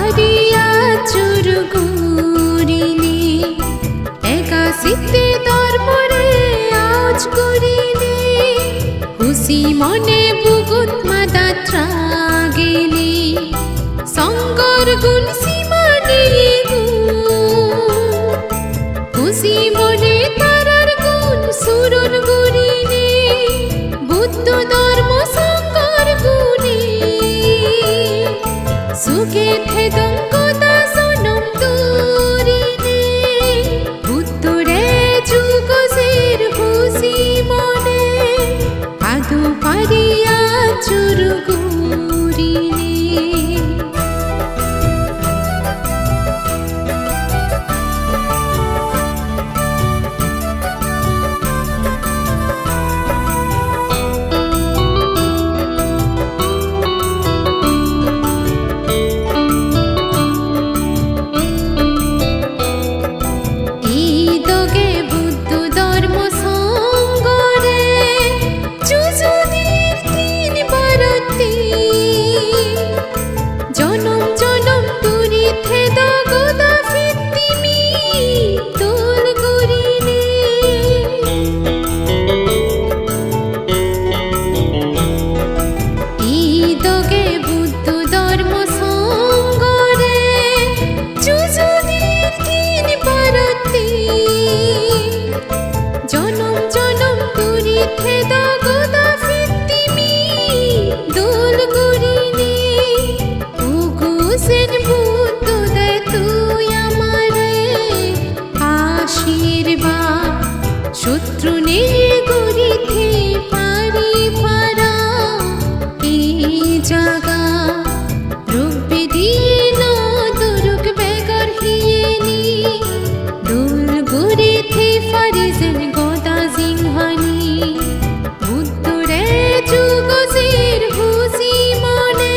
পারিয়া চুরগুরিনি একা সিতে দরবারে আওয়াজ করিনি খুশি মনে বুগুত মাদাত্রা গেলি সঙ্গর গুণ সীমানি খুশি মনে তারার গুণ সুরন গুরিনি বুদ্ধ ধর্ম সঙ্গর গুণে সুখে থেদং কথা সনম তুরিনে বুদ্ধরে যুগজের খুশি মনে আদু পারিয়া চুরগুরিনে শত্রু নিয়ে গড়িতে পারি পারা এই জাগা রূপে দিয়ে নদরুক বেগর হিয়েনি দোল গড়িতে ফারিজেন গদা জিংহানি বুদ্ধরে যুগজের হুসি মনে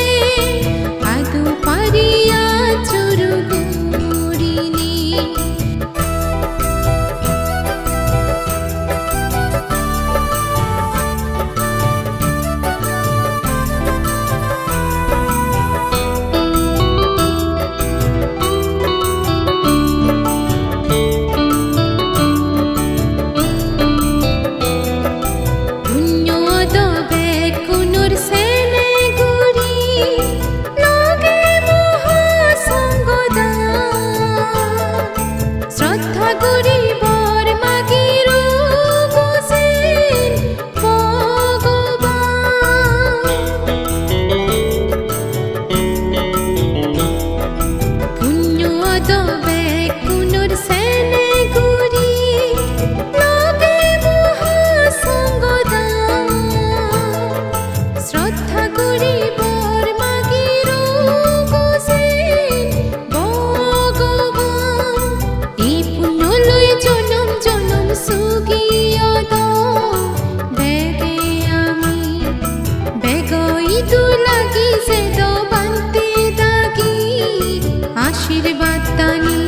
আদু পারিয়া চুরগুরিনি আশীর্বাদ দানি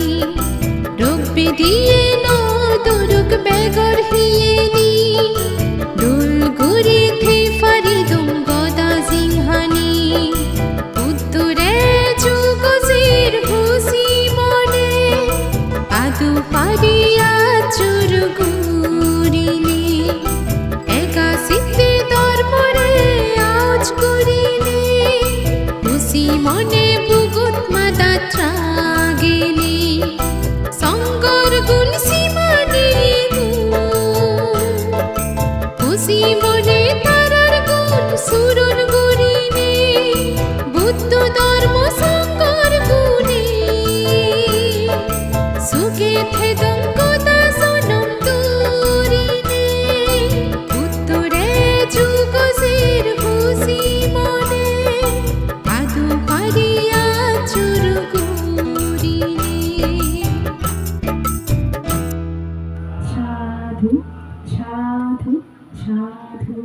রূপে দিয়ে নদরুক বেগর হিয়েনি দোল গড়িতে ফারিদুম গদা জিংহানি বুদ্ধরে যুগজের খুশি মনে আদু পারিয়া চুরগুরিনি একা সিতে দরবারে আওয়াজ করিনি খুশি মনে বুগুত মাদাত্রা গেলি সঙ্গর গুণ সীমানি খুশি মনে তারার গুণ সুরন গুরিনে বুদ্ধ ধর্ম সঙ্গর গুণে সুখে থেদং কথা সনম তুরিনে বুদ্ধরে যুগজের খুশি মনে আদু পারিয়া চুরগুরিনে সাধু সাধু সাধু